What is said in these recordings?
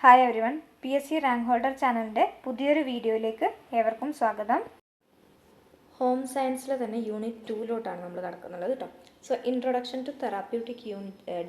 Hi everyone, PSC rank holder ചാനലിൻ്റെ പുതിയൊരു വീഡിയോയിലേക്ക് ഏവർക്കും സ്വാഗതം. ഹോം സയൻസിലെ തന്നെ യൂണിറ്റ് 2 നമ്മൾ കിടക്കുന്നുള്ളത് കേട്ടോ. സോ ഇൻട്രൊഡക്ഷൻ ടു തെറാപ്യൂട്ടിക്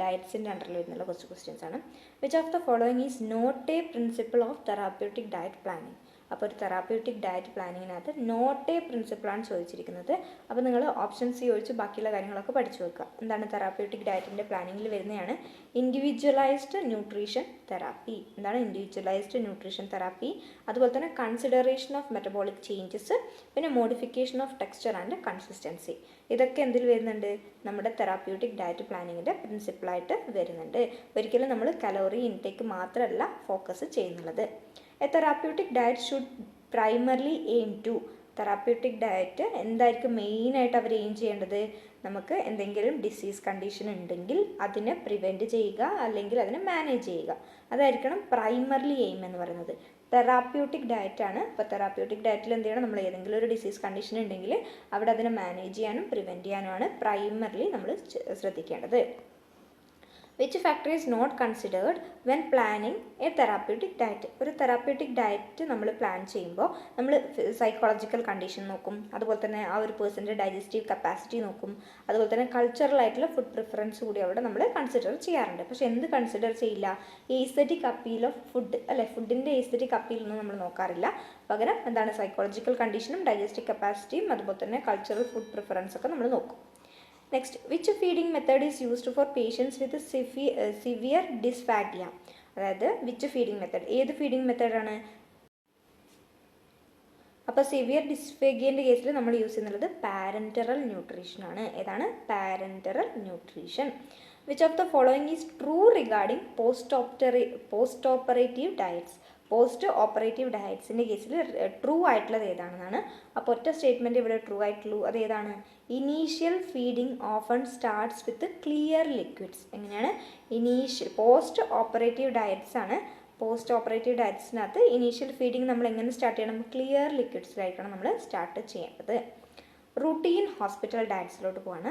ഡയറ്റ്സിൻ്റെ അണ്ടറിൽ വരുന്നുള്ള കുറച്ച് ക്വസ്റ്റ്യൻസ് ആണ്. Which of the following is not a principle of therapeutic diet planning. അപ്പോൾ ഒരു തെറാപ്യൂട്ടിക് ഡയറ്റ് പ്ലാനിങ്ങിനകത്ത് നോട്ട് എ പ്രിൻസിപ്പിളാണ് ചോദിച്ചിരിക്കുന്നത്. അപ്പോൾ നിങ്ങൾ ഓപ്ഷൻ സി ഒഴിച്ച് ബാക്കിയുള്ള കാര്യങ്ങളൊക്കെ പഠിച്ചു വെക്കുക. എന്താണ് തെറാപ്യൂട്ടിക് ഡയറ്റിൻ്റെ പ്ലാനിങ്ങിൽ വരുന്നതാണ് ഇൻഡിവിജ്വലൈസ്ഡ് ന്യൂട്രീഷൻ തെറാപ്പി. എന്താണ് ഇൻഡിവിജ്വലൈസ്ഡ് ന്യൂട്രീഷൻ തെറാപ്പി? അതുപോലെ തന്നെ കൺസിഡറേഷൻ ഓഫ് മെറ്റബോളിക് ചേഞ്ചസ്, പിന്നെ modification of texture and consistency. ഇതൊക്കെ എന്തിൽ വരുന്നുണ്ട്? നമ്മുടെ തെറാപ്യൂട്ടിക് ഡയറ്റ് പ്ലാനിങ്ങിൻ്റെ പ്രിൻസിപ്പിളായിട്ട് വരുന്നുണ്ട്. ഒരിക്കലും നമ്മൾ കലോറി ഇൻടേക്ക് മാത്രമല്ല ഫോക്കസ് ചെയ്യുന്നുള്ളത്. A therapeutic diet should primarily aim to. Therapeutic diet എന്തായിരിക്കും മെയിനായിട്ട് അവർ എയിം ചെയ്യേണ്ടത്? നമുക്ക് എന്തെങ്കിലും ഡിസീസ് കണ്ടീഷൻ ഉണ്ടെങ്കിൽ അതിനെ പ്രിവെൻറ്റ് ചെയ്യുക, അല്ലെങ്കിൽ അതിനെ മാനേജ് ചെയ്യുക. അതായിരിക്കണം പ്രൈമർലി എയിം എന്ന് പറയുന്നത്. തെറാപ്യൂട്ടിക് ഡയറ്റാണ്. അപ്പോൾ തെറാപ്യൂട്ടിക് ഡയറ്റിൽ എന്ത് ചെയ്യണം? നമ്മൾ ഏതെങ്കിലും ഒരു ഡിസീസ് കണ്ടീഷൻ ഉണ്ടെങ്കിൽ അവിടെ അതിനെ മാനേജ് ചെയ്യാനും പ്രിവെൻറ്റ് ചെയ്യാനുമാണ് പ്രൈമർലി നമ്മൾ ശ്രദ്ധിക്കേണ്ടത്. Which factor is not considered when planning a therapeutic diet. ഒരു തെറാപ്യൂട്ടിക് ഡയറ്റ് നമ്മൾ പ്ലാൻ ചെയ്യുമ്പോൾ നമ്മൾ സൈക്കോളജിക്കൽ കണ്ടീഷൻ നോക്കും, അതുപോലെ തന്നെ ആ ഒരു പേഴ്സൻ്റെ ഡൈജസ്റ്റീവ് കപ്പാസിറ്റി നോക്കും, അതുപോലെ തന്നെ കൾച്ചറലായിട്ടുള്ള ഫുഡ് പ്രിഫറൻസ് കൂടി അവിടെ നമ്മൾ കൺസിഡർ ചെയ്യാറുണ്ട്. പക്ഷേ എന്ത് കൺസിഡർ ചെയ്യില്ല? ഈസ്തറ്റിക് അപ്പീൽ ഓഫ് ഫുഡ്, അല്ലെ, ഫുഡിൻ്റെ ഈസ്തറ്റിക് അപ്പീലൊന്നും നമ്മൾ നോക്കാറില്ല. പകരം എന്താണ് സൈക്കോളജിക്കൽ കണ്ടീഷനും ഡൈജസ്റ്റീവ് കപ്പാസിറ്റിയും അതുപോലെ തന്നെ കൾച്ചറൽ ഫുഡ് പ്രിഫറൻസ് ഒക്കെ നമ്മൾ നോക്കും. Next, which feeding method is used for patients with severe dysphagia. അതായത് വിച്ച് ഫീഡിംഗ് മെത്തേഡ്, ഏത് ഫീഡിംഗ് മെത്തേഡാണ്? അപ്പോൾ സിവിയർ ഡിസ്ഫേഗിയൻ്റെ കേസിൽ നമ്മൾ യൂസ് ചെയ്യുന്നത് പാരൻറ്ററൽ ന്യൂട്രീഷൻ ആണ്. ഏതാണ്? Parenteral nutrition. Which of the following is true regarding post operative diets. Post operative ഡയറ്റ്സിൻ്റെ കേസിൽ ട്രൂ ആയിട്ടുള്ളത് ഏതാണെന്നാണ്. അപ്പോൾ ഒറ്റ സ്റ്റേറ്റ്മെൻറ്റ് ഇവിടെ ട്രൂ ആയിട്ടുള്ളൂ. അത് ഏതാണ്? Initial feeding often starts with clear liquids. എങ്ങനെയാണ്? പോസ്റ്റ് ഓപ്പറേറ്റീവ് ഡയറ്റ്സ് ആണ്. പോസ്റ്റ് ഓപ്പറേറ്റീവ് ഡയറ്റ്സിനകത്ത് ഇനീഷ്യൽ ഫീഡിങ് നമ്മൾ എങ്ങനെ സ്റ്റാർട്ട് ചെയ്യണം? ക്ലിയർ ലിക്വിഡ്സിലായിരിക്കണം നമ്മൾ സ്റ്റാർട്ട് ചെയ്യേണ്ടത്. റൂട്ടീൻ ഹോസ്പിറ്റൽ ഡയറ്റ്സിലോട്ട് പോവാണ്.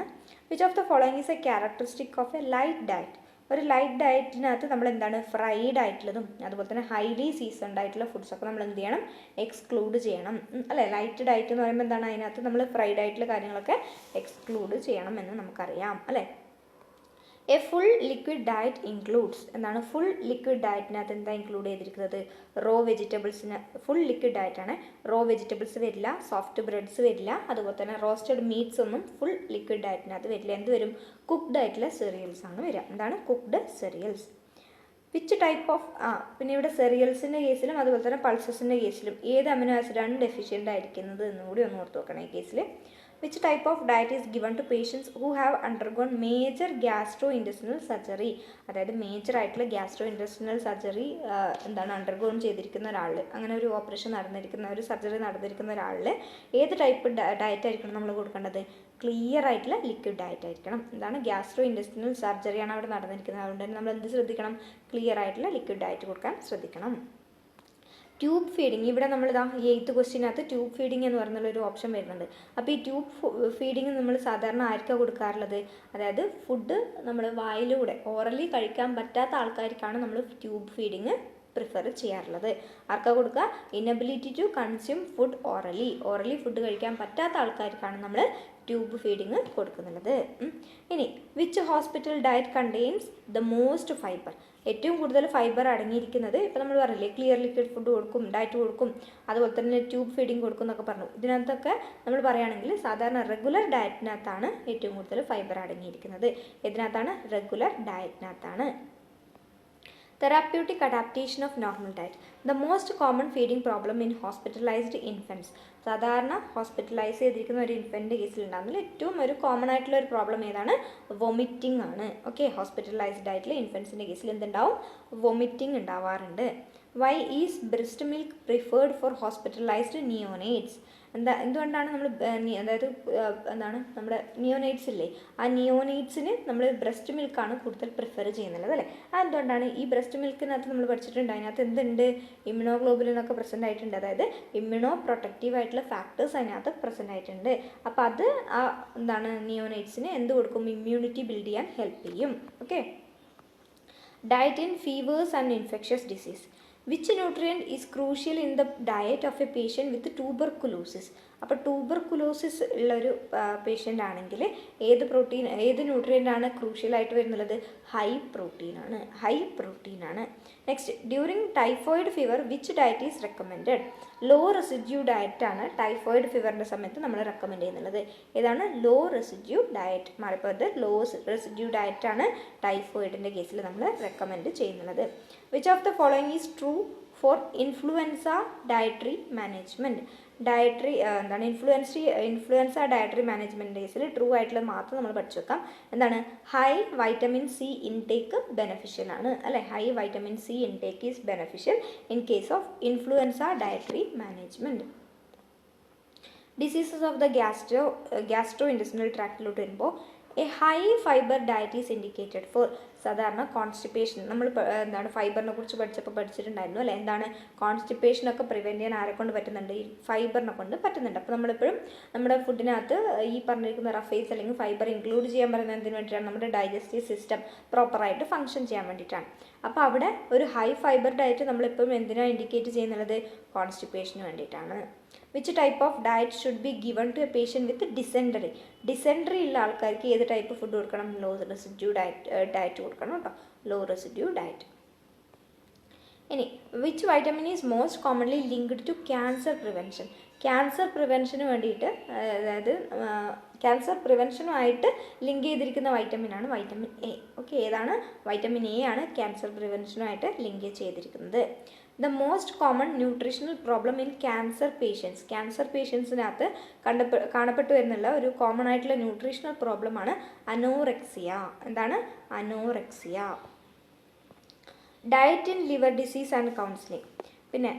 Which of the following is A characteristic of A light diet. ഒരു ലൈറ്റ് ഡയറ്റിനകത്ത് നമ്മൾ എന്താണ് ഫ്രൈഡ് ആയിട്ടുള്ളതും അതുപോലെ തന്നെ ഹൈലി സീസൺഡ് ആയിട്ടുള്ള ഫുഡ്സൊക്കെ നമ്മൾ എന്ത് ചെയ്യണം? എക്സ്ക്ലൂഡ് ചെയ്യണം, അല്ലേ? ലൈറ്റ് ഡയറ്റ് എന്ന് പറയുമ്പോൾ എന്താണ്? അതിനകത്ത് നമ്മൾ ഫ്രൈഡ് ആയിട്ടുള്ള കാര്യങ്ങളൊക്കെ എക്സ്ക്ലൂഡ് ചെയ്യണം എന്ന് നമുക്കറിയാം, അല്ലേ? A full liquid diet includes. എന്താണ് ഫുൾ ലിക്വിഡ് ഡയറ്റിനകത്ത് എന്താ ഇൻക്ലൂഡ് ചെയ്തിരിക്കുന്നത്? റോ വെജിറ്റബിൾസിന് ഫുൾ ലിക്വിഡ് ഡയറ്റാണ്. റോ വെജിറ്റബിൾസ് വരില്ല, സോഫ്റ്റ് ബ്രെഡ്സ് വരില്ല, അതുപോലെ തന്നെ റോസ്റ്റഡ് മീറ്റ്സ് ഒന്നും ഫുൾ ലിക്വിഡ് ഡയറ്റിനകത്ത് വരില്ല. എന്ത് വരും? കുക്ക്ഡ് ആയിട്ടുള്ള സെറിയൽസ് ആണ് വരിക. എന്താണ്? Cooked cereals. Which type of പിന്നെ ഇവിടെ സെറിയൽസിൻ്റെ കേസിലും അതുപോലെ തന്നെ പൾസസിൻ്റെ കേസിലും ഏത് അമിനോ ആസിഡാണ് ഡെഫിഷ്യൻ്റ് ആയിരിക്കുന്നത് എന്നും കൂടി ഒന്ന് ഓർത്ത് വെക്കണം ഈ കേസിൽ. Which type of diet is given to patients who have undergone major gastrointestinal surgery. അതായത് മേജർ ആയിട്ടുള്ള ഗ്യാസ്ട്രോ ഇൻറ്റസ്റ്റിനൽ സർജറി എന്താണ് അണ്ടർഗോൺ ചെയ്തിരിക്കുന്ന ഒരാൾ, അങ്ങനെ ഒരു ഓപ്പറേഷൻ നടന്നിരിക്കുന്ന ഒരു സർജറി നടന്നിരിക്കുന്ന ഒരാളിൽ ഏത് ടൈപ്പ് ഡയറ്റ് ആയിരിക്കണം നമ്മൾ കൊടുക്കേണ്ടത്? ക്ലിയർ ആയിട്ടുള്ള ലിക്വിഡ് ഡയറ്റ് ആയിരിക്കണം. എന്താണ്? ഗ്യാസ്ട്രോ ഇൻറ്റസ്റ്റിനൽ സർജറിയാണ് അവിടെ നടന്നിരിക്കുന്നത്. അതുകൊണ്ട് തന്നെ നമ്മൾ എന്ത് ശ്രദ്ധിക്കണം? ക്ലിയർ ആയിട്ടുള്ള ലിക്വിഡ് ഡയറ്റ് കൊടുക്കാൻ ശ്രദ്ധിക്കണം. ട്യൂബ് ഫീഡിങ്, ഇവിടെ നമ്മൾ ഇതാ 8th ക്വസ്റ്റ്യനകത്ത് ട്യൂബ് ഫീഡിങ് എന്ന് പറഞ്ഞുള്ളൊരു ഓപ്ഷൻ വരുന്നുണ്ട്. അപ്പോൾ ഈ ട്യൂബ് ഫീഡിങ് നമ്മൾ സാധാരണ ആർക്കാണ് കൊടുക്കാറുള്ളത്? അതായത് ഫുഡ് നമ്മൾ വായിലൂടെ ഓറലി കഴിക്കാൻ പറ്റാത്ത ആൾക്കാർക്കാണ് നമ്മൾ ട്യൂബ് ഫീഡിങ് പ്രിഫർ ചെയ്യാറുള്ളത്. ആർക്കാ കൊടുക്കുക? Inability to consume food orally food കഴിക്കാൻ പറ്റാത്ത ആൾക്കാർക്കാണ് നമ്മൾ ട്യൂബ് ഫീഡിങ് കൊടുക്കുന്നുള്ളത്. ഇനി which hospital diet contains the most fibre. ഏറ്റവും കൂടുതൽ ഫൈബർ അടങ്ങിയിരിക്കുന്നത്, ഇപ്പോൾ നമ്മൾ പറഞ്ഞില്ലേ ക്ലിയർ ലിക്വിഡ് ഫുഡ് കൊടുക്കും, ഡയറ്റ് കൊടുക്കും, അതുപോലെ തന്നെ ട്യൂബ് ഫീഡിങ് കൊടുക്കും എന്നൊക്കെ പറഞ്ഞു. ഇതിനകത്തൊക്കെ നമ്മൾ പറയുകയാണെങ്കിൽ സാധാരണ റെഗുലർ ഡയറ്റിനകത്താണ് ഏറ്റവും കൂടുതൽ ഫൈബർ അടങ്ങിയിരിക്കുന്നത്. ഇതിനകത്താണ്? Regular ഡയറ്റിനകത്താണ്. Therapeutic adaptation of normal diet. The most common feeding problem in hospitalized infants. സാധാരണ ഹോസ്പിറ്റലൈസ് ചെയ്തിരിക്കുന്ന ഒരു ഇൻഫൻറ്റിൻ്റെ കേസിൽ ഉണ്ടാകുന്നതിൽ ഏറ്റവും ഒരു കോമൺ ആയിട്ടുള്ള ഒരു പ്രോബ്ലം ഏതാണ്? വൊമിറ്റിംഗ് ആണ്. ഓക്കെ, ഹോസ്പിറ്റലൈസ്ഡ് ആയിട്ടുള്ള ഇൻഫൻസിൻ്റെ കേസിൽ എന്തുണ്ടാവും? വൊമിറ്റിംഗ് ഉണ്ടാവാറുണ്ട്. Why is breast milk preferred for hospitalised neonates. എന്തുകൊണ്ടാണ് നമ്മൾ അതായത് എന്താണ് നമ്മുടെ നിയോനേറ്റ്സ് ഇല്ലേ, ആ നിയോനേറ്റ്സിന് നമ്മൾ ബ്രസ്റ്റ് മിൽക്കാണ് കൂടുതൽ പ്രിഫർ ചെയ്യുന്നത്, അല്ലേ? അതെന്തുകൊണ്ടാണ്? ഈ ബ്രസ്റ്റ് മിൽക്കിനകത്ത് നമ്മൾ പഠിച്ചിട്ടുണ്ട്, അതിനകത്ത് എന്തുണ്ട്? ഇമ്മ്യൂണോഗ്ലോബുലിനൊക്കെ പ്രസൻ്റ് ആയിട്ടുണ്ട്. അതായത് ഇമ്മ്യൂണോ പ്രൊട്ടക്റ്റീവ് ആയിട്ടുള്ള ഫാക്ടേഴ്സ് അതിനകത്ത് പ്രസൻ്റ് ആയിട്ടുണ്ട്. അപ്പോൾ അത് എന്താണ് നിയോനേറ്റ്സിന് എന്ത് കൊടുക്കും? ഇമ്മ്യൂണിറ്റി ബിൽഡ് ചെയ്യാൻ ഹെൽപ്പ് ചെയ്യും. Okay, Diet in fevers and infectious disease. Which nutrient is crucial in the diet of a patient with tuberculosis? അപ്പോൾ ട്യൂബർകുലോസിസ് ഉള്ളൊരു പേഷ്യൻ്റ് ആണെങ്കിൽ ഏത് ന്യൂട്രിയൻ്റ് ആണ് ക്രൂഷ്യലായിട്ട് വരുന്നത്? ഹൈ പ്രോട്ടീനാണ്. Next, during typhoid fever which diet is recommended? Low residue ഡയറ്റാണ് typhoid ഫീവറിൻ്റെ സമയത്ത് നമ്മൾ റെക്കമെൻഡ് ചെയ്യുന്നത്. ഏതാണ്? Low residue diet. മാറിപ്പോയത് ലോ റെസിഡ്യൂ ഡയറ്റാണ് ടൈഫോയിഡിൻ്റെ കേസിൽ നമ്മൾ റെക്കമെൻഡ് ചെയ്യുന്നത്. Which of the following is true for influenza dietary management? Influenza dietary management കേസിൽ ട്രൂ ആയിട്ടുള്ള മാത്രം നമ്മൾ പഠിച്ചു വെക്കാം. എന്താണ്? High vitamin C intake beneficial ആണ് അല്ലേ? High vitamin C intake is beneficial in case of influenza dietary management. Diseases of the gastro intestinal ട്രാക്റ്റിലോട്ട് വരുമ്പോൾ a high fibre diet is indicated for. സാധാരണ കോൺസ്റ്റിപ്പേഷൻ നമ്മൾ ഫൈബറിനെ കുറിച്ച് പഠിച്ചിട്ടുണ്ടായിരുന്നു അല്ലേ? എന്താണ് കോൺസ്റ്റിപ്പേഷനൊക്കെ പ്രിവെൻറ്റ് ചെയ്യാൻ ആരെക്കൊണ്ട് പറ്റുന്നുണ്ട്? ഈ ഫൈബറിനെ കൊണ്ട് പറ്റുന്നുണ്ട്. അപ്പോൾ നമ്മളെപ്പോഴും നമ്മുടെ ഫുഡിനകത്ത് ഈ പറഞ്ഞിരിക്കുന്ന റഫേസ് അല്ലെങ്കിൽ ഫൈബർ ഇൻക്ലൂഡ് ചെയ്യാൻ പറയുന്നത് എന്തിനു വേണ്ടിയിട്ടാണ്? നമ്മുടെ ഡൈജസ്റ്റീവ് സിസ്റ്റം പ്രോപ്പറായിട്ട് ഫങ്ഷൻ ചെയ്യാൻ വേണ്ടിയിട്ടാണ്. അപ്പോൾ അവിടെ ഒരു ഹൈ ഫൈബർ ഡയറ്റ് നമ്മളെപ്പോഴും എന്തിനാണ് ഇൻഡിക്കേറ്റ് ചെയ്യുന്നത്? കോൺസ്റ്റിപ്പേഷന് വേണ്ടിയിട്ടാണ്. Which type of diet should be given to a patient with dysentery? Dysentery ഉള്ള ആൾക്കാർക്ക് ഏത് ടൈപ്പ് ഫുഡ് കൊടുക്കണം? ലോ റെസിഡ്യൂ ഡയറ്റ് കൊടുക്കണം കേട്ടോ. Low residue diet. ഇനി which vitamin is most commonly linked to cancer prevention? Cancer പ്രിവെൻഷന് വേണ്ടിയിട്ട്, അതായത് ക്യാൻസർ പ്രിവെൻഷനുമായിട്ട് ലിങ്ക് ചെയ്തിരിക്കുന്ന വൈറ്റമിനാണ് വൈറ്റമിൻ എ. ഓക്കെ, ഏതാണ്? വൈറ്റമിൻ എ ആണ് ക്യാൻസർ പ്രിവെൻഷനുമായിട്ട് ലിങ്ക് ചെയ്തിരിക്കുന്നത്. The most common nutritional problem in cancer patients? Cancer പേഷ്യൻസിനകത്ത് കാണപ്പെട്ടു വരുന്നുള്ള ഒരു കോമൺ ആയിട്ടുള്ള ന്യൂട്രീഷണൽ പ്രോബ്ലമാണ് അനോറെക്സിയ. എന്താണ്? Anorexia. Diet in liver disease and counselling. പിന്നെ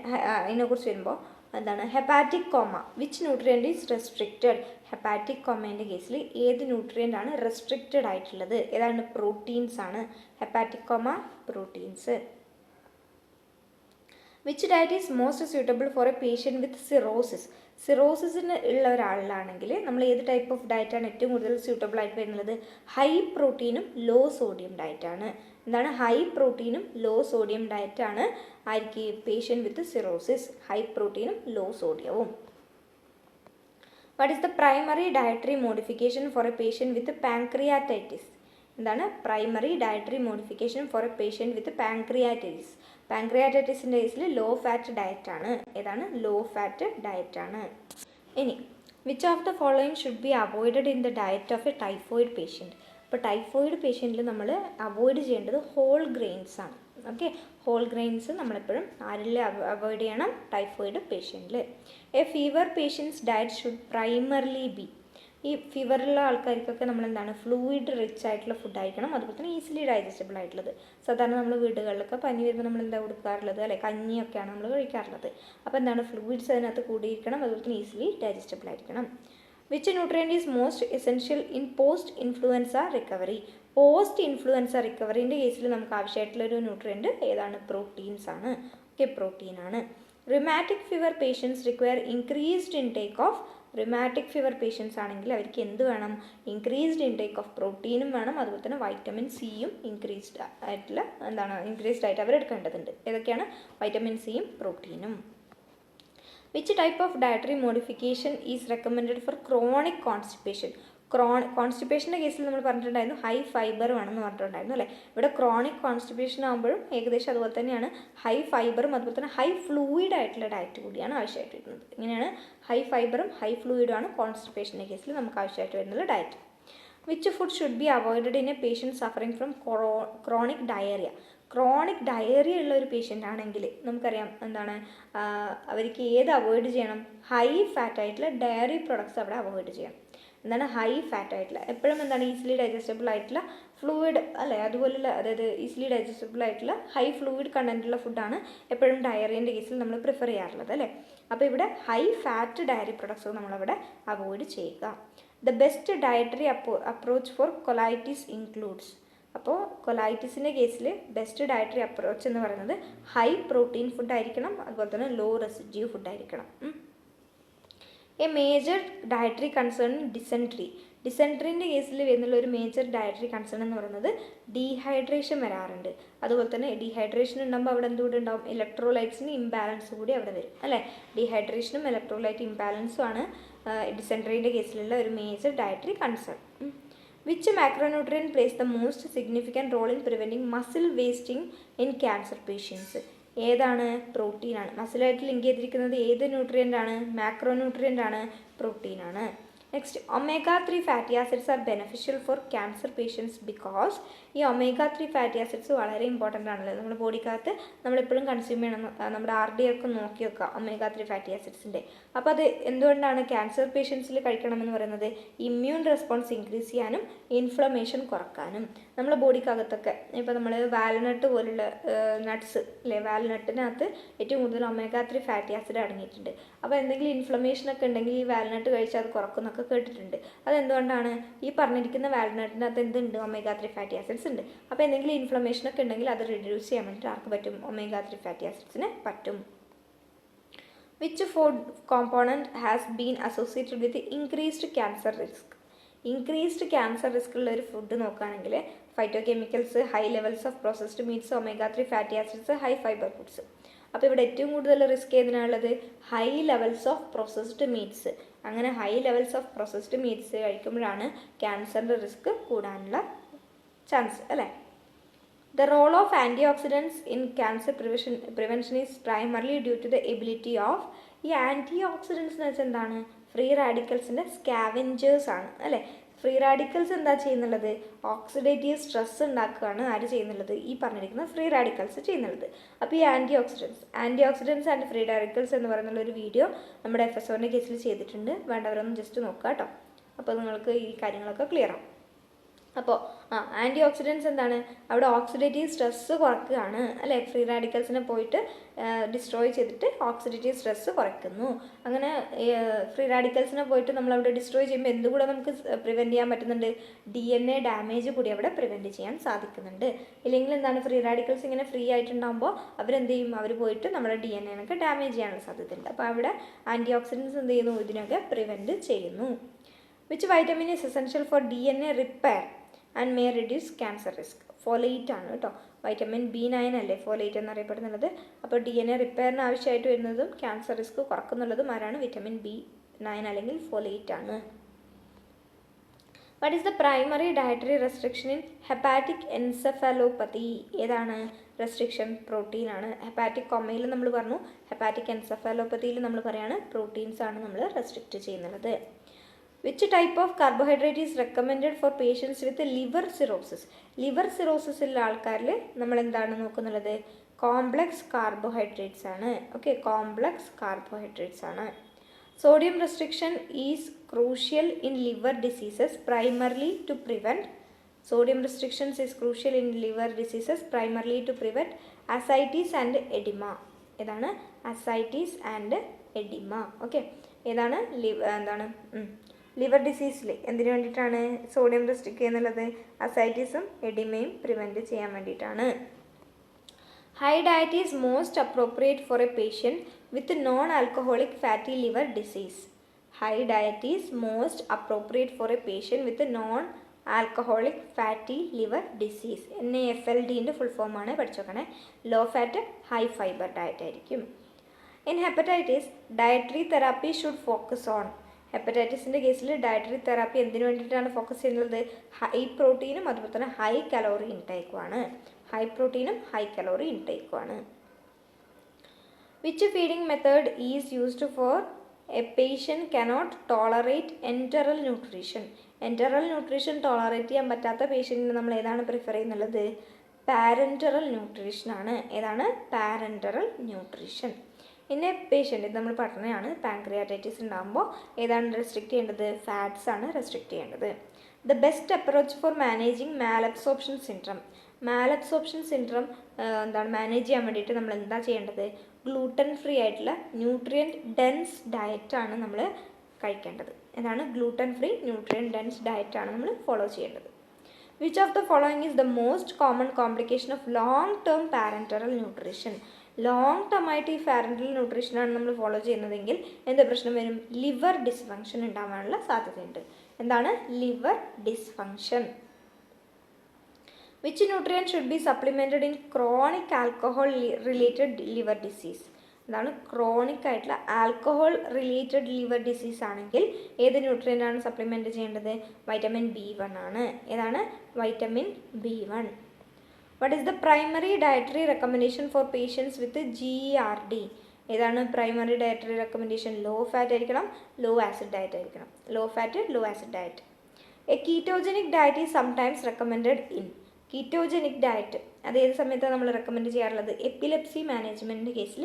ഇതിനെക്കുറിച്ച് വരുമ്പോൾ എന്താണ്? Hepatic coma which nutrient is restricted? Hepatic കോമേൻ്റെ കേസിൽ ഏത് ന്യൂട്രിയൻ്റ് ആണ് റെസ്ട്രിക്റ്റഡ് ആയിട്ടുള്ളത്? ഏതാണ്? പ്രോട്ടീൻസ് ആണ്. Hepatic coma proteins. Which diet is most suitable for a patient with cirrhosis? സിറോസിസിന് ഉള്ള ഒരാളിലാണെങ്കിൽ നമ്മൾ ഏത് ടൈപ്പ് ഓഫ് ഡയറ്റാണ് ഏറ്റവും കൂടുതൽ സ്യൂട്ടബിൾ ആയിട്ട് വരുന്നത്? ഹൈ പ്രോട്ടീനും ലോ സോഡിയം ഡയറ്റാണ്. എന്താണ്? ഹൈ പ്രോട്ടീനും ലോ സോഡിയം ഡയറ്റാണ് ആയിരിക്കും പേഷ്യൻറ്റ് വിത്ത് സിറോസിസ്. ഹൈ പ്രോട്ടീനും ലോ സോഡിയവും. What is the primary dietary modification for a patient with pancreatitis? എന്താണ്? Primary dietary modification for a patient with pancreatitis. പാൻക്രിയാറ്റൈറ്റിസിൻ്റെ കേസിൽ ലോ ഫാറ്റ് ഡയറ്റാണ്. ഏതാണ്? ലോ ഫാറ്റ് ഡയറ്റാണ്. ഇനി which of the following should be avoided in the diet of a typhoid patient? ഇപ്പോൾ typhoid പേഷ്യൻറ്റിൽ നമ്മൾ അവോയ്ഡ് ചെയ്യേണ്ടത് ഹോൾ ഗ്രെയിൻസ് ആണ്. ഓക്കെ, ഹോൾ ഗ്രെയിൻസ് നമ്മളെപ്പോഴും ആരിൽ അവോയ്ഡ് ചെയ്യണം? ടൈഫോയിഡ് പേഷ്യൻറ്റിൽ. A fever patients diet should primarily be. ഈ ഫീവറുള്ള ആൾക്കാർക്കൊക്കെ നമ്മൾ എന്താണ്? ഫ്ലൂയിഡ് റിച്ച് ആയിട്ടുള്ള ഫുഡ് ആയിരിക്കണം. അതുപോലെ തന്നെ ഈസിലി ഡൈജസ്റ്റബിൾ ആയിട്ടുള്ളത്. സാധാരണ നമ്മൾ വീടുകളിലൊക്കെ പനി വരുമ്പോൾ നമ്മൾ എന്താ കൊടുക്കാറുള്ളത് അല്ലേ? കഞ്ഞിയൊക്കെയാണ് നമ്മൾ കഴിക്കാറുള്ളത്. അപ്പോൾ എന്താണ്? ഫ്ലൂയിഡ്സ് അതിനകത്ത് കൂടിയിരിക്കണം. അതുപോലെ തന്നെ ഈസിലി ഡൈജസ്റ്റബിൾ ആയിരിക്കണം. Which nutrient is most essential in post influenza recovery? Post influenza റിക്കവറിൻ്റെ കേസിൽ നമുക്ക് ആവശ്യമായിട്ടുള്ളൊരു ന്യൂട്രിയൻ്റ് ഏതാണ്? പ്രോട്ടീൻസ് ആണ്. ഓക്കെ, പ്രോട്ടീനാണ്. Rheumatic fever patients require increased intake of. Rheumatic fever patients ആണെങ്കിൽ അവർക്ക് എന്ത് വേണം? ഇൻക്രീസ്ഡ് ഇൻടേക്ക് ഓഫ് പ്രോട്ടീനും വേണം. അതുപോലെ തന്നെ വൈറ്റമിൻ സിയും ഇൻക്രീസ്ഡ് ആയിട്ട് അവരെടുക്കേണ്ടതുണ്ട്. ഏതൊക്കെയാണ്? വൈറ്റമിൻ സിയും പ്രോട്ടീനും. Which type of dietary modification is recommended for chronic constipation? കോൺസ്റ്റിപ്പേഷൻ്റെ കേസിൽ നമ്മൾ പറഞ്ഞിട്ടുണ്ടായിരുന്നു ഹൈ ഫൈബർ വേണമെന്ന് പറഞ്ഞിട്ടുണ്ടായിരുന്നു അല്ലേ? ഇവിടെ ക്രോണിക് കോൺസ്റ്റിപ്പേഷൻ ആകുമ്പോഴും ഏകദേശം അതുപോലെ തന്നെയാണ്. ഹൈ ഫൈബറും അതുപോലെ തന്നെ ഹൈ ഫ്ലൂയിഡ് ആയിട്ടുള്ള ഡയറ്റ് കൂടിയാണ് ആവശ്യമായിട്ട് വരുന്നത്. ഇങ്ങനെയാണ് ഹൈ ഫൈബറും ഹൈ ഫ്ലൂയിഡുമാണ് കോൺസ്റ്റിപ്പേഷൻ്റെ കേസിൽ നമുക്ക് ആവശ്യമായിട്ട് വരുന്നത് diet. Which food should be avoided in A patient suffering from chronic diarrhoea? Chronic diarrhoea ഉള്ള ഒരു പേഷ്യൻ്റ് ആണെങ്കിൽ നമുക്കറിയാം എന്താണ് അവർക്ക് ഏത് അവോയ്ഡ് ചെയ്യണം? ഹൈ ഫാറ്റ് ആയിട്ടുള്ള ഡയറി പ്രൊഡക്ട്സ് അവിടെ അവോയ്ഡ് ചെയ്യണം. എന്താണ്? ഹൈ ഫാറ്റ് ആയിട്ടുള്ള എപ്പോഴും എന്താണ്? ഈസിലി ഡൈജസ്റ്റബിൾ ആയിട്ടുള്ള ഫ്ലൂയിഡ് അല്ലേ? അതുപോലുള്ള അതായത് ഈസിലി ഡൈജസ്റ്റബിൾ ആയിട്ടുള്ള ഹൈ ഫ്ലൂയിഡ് കണ്ടൻറ്റുള്ള ഫുഡാണ് എപ്പോഴും ഡയറിയൻ്റെ കേസിൽ നമ്മൾ പ്രിഫർ ചെയ്യാറുള്ളത് അല്ലേ? അപ്പോൾ ഇവിടെ ഹൈ ഫാറ്റ് ഡയറി പ്രൊഡക്ട്സ് നമ്മളവിടെ അവോയ്ഡ് ചെയ്യുക. The best dietary approach for colitis includes. അപ്പോൾ കൊലൈറ്റിസിൻ്റെ കേസിൽ ബെസ്റ്റ് ഡയറ്ററി അപ്രോച്ച് എന്ന് പറയുന്നത് ഹൈ പ്രോട്ടീൻ ഫുഡ് ആയിരിക്കണം. അതുപോലെ തന്നെ ലോ റെസിഡ്യൂ ഫുഡ് ആയിരിക്കണം. A major dietary concern dysentery. ഡിസെൻട്രീൻ്റെ കേസിൽ വരുന്നുള്ള ഒരു മേജർ ഡയറ്ററി കൺസേൺ എന്ന് പറയുന്നത് ഡീഹൈഡ്രേഷൻ വരാറുണ്ട്. അതുപോലെ തന്നെ ഡീഹൈഡ്രേഷൻ ഉണ്ടാകുമ്പോൾ അവിടെ എന്തുകൂടി ഉണ്ടാവും, ഇലക്ട്രോലൈറ്റ്സിന് ഇംബാലൻസ് കൂടി അവിടെ വരും അല്ലേ. ഡീഹൈഡ്രേഷനും ഇലക്ട്രോലൈറ്റ് ഇംബാലൻസും ആണ് ഡിസെൻട്രീൻ്റെ കേസിലുള്ള ഒരു major dietary concern. Which macronutrient plays the most significant role in preventing muscle wasting in cancer patients? ഏതാണ്? പ്രോട്ടീനാണ്. മസിലായിട്ട് ലിങ്ക് ചെയ്തിരിക്കുന്നത് ഏത് ന്യൂട്രിയൻ്റ് ആണ്? മാക്രോന്യൂട്രിയൻ്റ് ആണ്, പ്രോട്ടീനാണ്. Next, omega-3 fatty acids are beneficial for cancer patients because. ഈ omega-3 ഫാറ്റി ആസിഡ്സ് വളരെ important ആണല്ലോ നമ്മുടെ ബോഡിക്കകത്ത്. നമ്മളെപ്പോഴും കൺസ്യൂം ചെയ്യണം. നമ്മുടെ RD ഒക്കെ നോക്കി വെക്കുക omega-3 ഫാറ്റി ആസിഡ്സിൻ്റെ. അപ്പോൾ അത് എന്തുകൊണ്ടാണ് ക്യാൻസർ പേഷ്യൻസിൽ കഴിക്കണമെന്ന് പറയുന്നത്? ഇമ്മ്യൂൺ റെസ്പോൺസ് ഇൻക്രീസ് ചെയ്യാനും ഇൻഫ്ലമേഷൻ കുറക്കാനും. നമ്മുടെ ബോഡിക്കകത്തൊക്കെ ഇപ്പോൾ നമ്മൾ വാൽനട്ട് പോലുള്ള നട്ട്സ് അല്ലേ, വാൽനട്ടിനകത്ത് ഏറ്റവും കൂടുതൽ omega-3 ഫാറ്റി ആസിഡ് അടങ്ങിയിട്ടുണ്ട്. അപ്പോൾ എന്തെങ്കിലും ഇൻഫ്ലമേഷനൊക്കെ ഉണ്ടെങ്കിൽ ഈ വാൽനട്ട് കഴിച്ചാൽ അത് കുറക്കുന്നൊക്കെ കേട്ടിട്ടുണ്ട്. അതെന്തുകൊണ്ടാണ്? ഈ പറഞ്ഞിരിക്കുന്ന വാൽനട്ടിനകത്ത് എന്തുണ്ട്? omega-3 ഫാറ്റി ആസിഡ്സ് ഉണ്ട്. അപ്പോൾ എന്തെങ്കിലും ഇൻഫ്ലമേഷനൊക്കെ ഉണ്ടെങ്കിൽ അത് റിഡ്യൂസ് ചെയ്യാൻ വേണ്ടിയിട്ട് ആർക്ക് പറ്റും? omega-3 ഫാറ്റി ആസിഡ്സിന് പറ്റും. Which food component has been associated with increased cancer risk? Increased cancer risk ഉള്ള ഒരു ഫുഡ് നോക്കുകയാണെങ്കിൽ phytochemicals, high levels of processed meats, omega-3 fatty acids, high fibre foods. അപ്പോൾ ഇവിടെ ഏറ്റവും കൂടുതൽ റിസ്ക് ഏതിനാണുള്ളത്? High levels of processed meats. അങ്ങനെ high levels of processed meats കഴിക്കുമ്പോഴാണ് ക്യാൻസറിൻ്റെ റിസ്ക് കൂടാനുള്ള ചാൻസ് അല്ലേ. The role of antioxidants in cancer prevention is primarily due to the ability of. ഈ ആൻറ്റി ഓക്സിഡൻസ് എന്ന് വെച്ചാൽ എന്താണ്? ഫ്രീ റാഡിക്കൽസിൻ്റെ സ്കാവെഞ്ചേഴ്സ് ആണ് അല്ലേ. ഫ്രീ റാഡിക്കൽസ് എന്താ ചെയ്യുന്നുള്ളത്? ഓക്സിഡേറ്റീവ് സ്ട്രെസ് ഉണ്ടാക്കുകയാണ് ആര് ചെയ്യുന്നുള്ളത്? ഈ പറഞ്ഞിരിക്കുന്ന ഫ്രീ റാഡിക്കൽസ് ചെയ്യുന്നുള്ളത്. അപ്പോൾ ഈ antioxidants and free radicals എന്ന് പറയുന്ന ഒരു വീഡിയോ നമ്മുടെ FSOൻ്റെ കേസിൽ ചെയ്തിട്ടുണ്ട്. വേണ്ടവരൊന്നും ജസ്റ്റ് നോക്കുക കേട്ടോ. അപ്പോൾ നിങ്ങൾക്ക് ഈ കാര്യങ്ങളൊക്കെ ക്ലിയർ ആവും. അപ്പോൾ ആൻറ്റി ഓക്സിഡൻസ് എന്താണ്? അവിടെ ഓക്സിഡേറ്റീവ് സ്ട്രെസ്സ് കുറയ്ക്കുകയാണ് അല്ലേ. ഫ്രീ റാഡിക്കൽസിനെ പോയിട്ട് ഡിസ്ട്രോയ് ചെയ്തിട്ട് ഓക്സിഡേറ്റീവ് സ്ട്രെസ്സ് കുറയ്ക്കുന്നു. അങ്ങനെ ഫ്രീ റാഡിക്കൽസിനെ പോയിട്ട് നമ്മളവിടെ ഡിസ്ട്രോയ് ചെയ്യുമ്പോൾ എന്തുകൂടെ നമുക്ക് പ്രിവെൻറ്റ് ചെയ്യാൻ പറ്റുന്നുണ്ട്? DNA ഡാമേജ് കൂടി അവിടെ പ്രിവെൻറ്റ് ചെയ്യാൻ സാധിക്കുന്നുണ്ട്. ഇല്ലെങ്കിൽ എന്താണ്? ഫ്രീ റാഡിക്കൽസ് ഇങ്ങനെ ഫ്രീ ആയിട്ടുണ്ടാകുമ്പോൾ അവരെന്ത് ചെയ്യും? അവർ പോയിട്ട് നമ്മുടെ DNA ഡാമേജ് ചെയ്യാനുള്ള സാധ്യതയുണ്ട്. അപ്പോൾ അവിടെ ആൻറ്റി ഓക്സിഡൻസ് എന്ത് ചെയ്യുന്നു? ഇതിനൊക്കെ പ്രിവെൻറ്റ് ചെയ്യുന്നു. Which vitamin is essential for DNA repair and may reduce cancer risk? Folate ആണ് കേട്ടോ. വൈറ്റമിൻ B9 അല്ലേ ഫോലേറ്റ് എന്നറിയപ്പെടുന്നുള്ളത്. അപ്പോൾ DNA റിപ്പയറിന് ആവശ്യമായിട്ട് വരുന്നതും ക്യാൻസർ റിസ്ക് കുറക്കുന്നുള്ളതും ആരാണ്? വിറ്റമിൻ B9 അല്ലെങ്കിൽ ഫോലേറ്റ് ആണ്. What is the primary dietary restriction in hepatic encephalopathy? ഏതാണ് റെസ്ട്രിക്ഷൻ? പ്രോട്ടീൻ ആണ്. ഹെപ്പാറ്റിക് കൊമയിൽ നമ്മൾ പറഞ്ഞു, ഹെപ്പാറ്റിക് എൻസെഫലോപ്പതിയിൽ നമ്മൾ പറയാണ് പ്രോട്ടീൻസ് ആണ് നമ്മൾ റെസ്ട്രിക്റ്റ് ചെയ്യുന്നത്. Which type of carbohydrate is recommended for patients with liver cirrhosis? Liver സിറോസിസുള്ള ആൾക്കാരിൽ നമ്മൾ എന്താണ് നോക്കുന്നുള്ളത്? കോംപ്ലക്സ് കാർബോഹൈഡ്രേറ്റ്സ് ആണ്. ഓക്കെ, കോംപ്ലക്സ് കാർബോഹൈഡ്രേറ്റ്സ് ആണ്. Sodium restriction is crucial in liver diseases primarily to prevent. Sodium restrictions is crucial in liver diseases primarily to prevent ascites and oedema. ഏതാണ്? Ascites and oedema. Okay, ഏതാണ്? എന്താണ് liver ഡിസീസിൽ എന്തിനു വേണ്ടിയിട്ടാണ് sodium restrict ചെയ്യുന്നുള്ളത്? അസൈറ്റീസും എഡിമയും പ്രിവെൻറ്റ് ചെയ്യാൻ വേണ്ടിയിട്ടാണ്. High diet is most appropriate for a patient with non alcoholic fatty liver disease. High diet is most appropriate for a patient with non alcoholic fatty liver disease. NAFLDൻ്റെ full ഫോമാണ് പഠിച്ചോക്കണേ. Low fat high fibre diet ആയിരിക്കും. In hepatitis dietary therapy should focus on. ഹെപ്പറ്റൈറ്റിസിൻ്റെ കേസിൽ dietary therapy എന്തിനു വേണ്ടിയിട്ടാണ് focus ചെയ്യുന്നത്? High പ്രോട്ടീനും അതുപോലെ തന്നെ ഹൈ കലോറി ഇൻടേക്കുമാണ്. ഹൈ പ്രോട്ടീനും ഹൈ കലോറി ഇൻടേക്കുമാണ്. Which feeding method is used for a patient cannot tolerate enteral nutrition? Enteral nutrition tolerate ചെയ്യാൻ പറ്റാത്ത പേഷ്യൻറ്റിന് നമ്മൾ ഏതാണ് പ്രിഫർ ചെയ്യുന്നുള്ളത്? പാരൻറ്ററൽ ന്യൂട്രീഷനാണ്. ഏതാണ്? Parenteral nutrition. ഇന്നെ പേഷ്യൻ്റ് ഇത് നമ്മൾ പഠനമാണ്. പാൻക്രിയാറ്റൈറ്റിസ് ഉണ്ടാകുമ്പോൾ ഏതാണ് റെസ്ട്രിക്റ്റ് ചെയ്യേണ്ടത്? ഫാറ്റ്സ് ആണ് റെസ്ട്രിക്റ്റ് ചെയ്യേണ്ടത്. The best approach for managing malabsorption syndrome. Malabsorption syndrome എന്താണ് മാനേജ് ചെയ്യാൻ വേണ്ടിയിട്ട് നമ്മൾ എന്താ ചെയ്യേണ്ടത്? ഗ്ലൂട്ടൻ ഫ്രീ ആയിട്ടുള്ള ന്യൂട്രിയൻറ്റ് ഡെൻസ് ഡയറ്റാണ് നമ്മൾ കഴിക്കേണ്ടത്. എന്താണ്? ഗ്ലൂട്ടൻ ഫ്രീ ന്യൂട്രിയൻറ്റ് ഡെൻസ് ഡയറ്റാണ് നമ്മൾ ഫോളോ ചെയ്യേണ്ടത്. Which of the following is the most common complication of long term parenteral nutrition? Long term ആയിട്ട് ഈ പാരൻറ്റൽ ന്യൂട്രീഷനാണ് നമ്മൾ ഫോളോ ചെയ്യുന്നതെങ്കിൽ എന്ത് പ്രശ്നം വരും? ലിവർ ഡിസ്ഫങ്ഷൻ ഉണ്ടാവാനുള്ള സാധ്യതയുണ്ട്. എന്താണ്? Liver dysfunction. Which nutrient should be supplemented in chronic alcohol related liver disease? എന്താണ്? ക്രോണിക് ആയിട്ടുള്ള ആൽക്കഹോൾ റിലേറ്റഡ് ലിവർ ഡിസീസ് ആണെങ്കിൽ ഏത് ന്യൂട്രിയൻ്റ് ആണ് സപ്ലിമെൻറ്റ് ചെയ്യേണ്ടത്? വൈറ്റമിൻ B1 ആണ്. ഏതാണ്? Vitamin B1. What is the primary dietary recommendation for patients with GERD? ഏതാണ് primary dietary recommendation? Low fat ആയിരിക്കണം, ലോ ആസിഡ് ഡയറ്റ് ആയിരിക്കണം. Low fat, low acid diet. A ketogenic diet is sometimes recommended in. Ketogenic diet അത് ഏത് സമയത്താണ് നമ്മൾ recommend ചെയ്യാറുള്ളത്? Epilepsy മാനേജ്മെൻറ്റിൻ്റെ കേസിൽ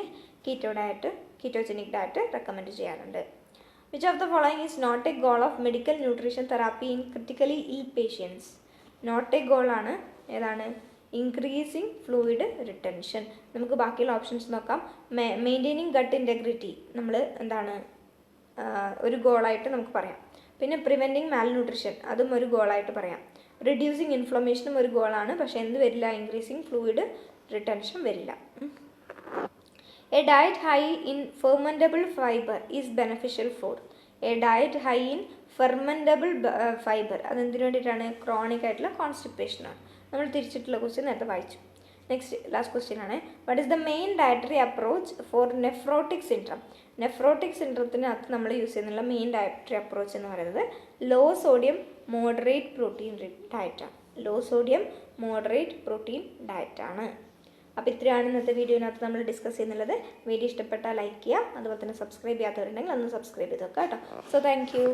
കീറ്റോജനിക് ഡയറ്റ് റെക്കമെൻഡ് ചെയ്യാറുണ്ട്. Which of the following is not a goal of medical nutrition therapy in critically ill patients? Not a goal ആണ്. ഏതാണ്? Increasing fluid retention. നമുക്ക് ബാക്കിയുള്ള ഓപ്ഷൻസ് നോക്കാം. മെയിൻറ്റെയിനിങ് ഗട്ട് ഇൻറ്റഗ്രിറ്റി നമ്മൾ എന്താണ് ഒരു ഗോളായിട്ട് നമുക്ക് പറയാം. പിന്നെ പ്രിവെൻറ്റിങ് മാൽ ന്യൂട്രിഷൻ അതും ഒരു ഗോളായിട്ട് പറയാം. റിഡ്യൂസിങ് ഇൻഫ്ലമേഷനും ഒരു ഗോളാണ്. പക്ഷേ എന്ത് വരില്ല? ഇൻക്രീസിങ് ഫ്ലൂയിഡ് റിട്ടൻഷൻ വരില്ല. A diet high in fermentable fibre is beneficial for. A diet high in fermentable fibre അതെന്തിനു വേണ്ടിയിട്ടാണ്? ക്രോണിക് ആയിട്ടുള്ള കോൺസ്റ്റിപ്പേഷനാണ്. നമ്മൾ തിരിച്ചിട്ടുള്ള ക്വസ്റ്റ്യൻ നേരത്തെ വായിച്ചു. നെക്സ്റ്റ് ലാസ്റ്റ് ക്വസ്റ്റ്യൻ ആണ്. What is the main dietary approach for nephrotic syndrome? Nephrotic സിൻഡ്രത്തിനകത്ത് നമ്മൾ യൂസ് ചെയ്യുന്നുള്ള മെയിൻ ഡയറ്ററി അപ്രോച്ച് എന്ന് പറയുന്നത് ലോ സോഡിയം മോഡറേറ്റ് പ്രോട്ടീൻ ഡയറ്റാണ്. ലോ സോഡിയം മോഡറേറ്റ് പ്രോട്ടീൻ ഡയറ്റാണ്. അപ്പോൾ ഇത്രയാണ് ഇന്നത്തെ വീഡിയോനകത്ത് നമ്മൾ ഡിസ്കസ് ചെയ്യുന്നുള്ളത്. വീഡിയോ ഇഷ്ടപ്പെട്ടാൽ ലൈക്ക് ചെയ്യുക. അതുപോലെ തന്നെ സബ്സ്ക്രൈബ് ചെയ്യാത്തവരുണ്ടെങ്കിൽ അന്ന് സബ്സ്ക്രൈബ് ചെയ്ത് വെക്കാം കേട്ടോ. So thank you.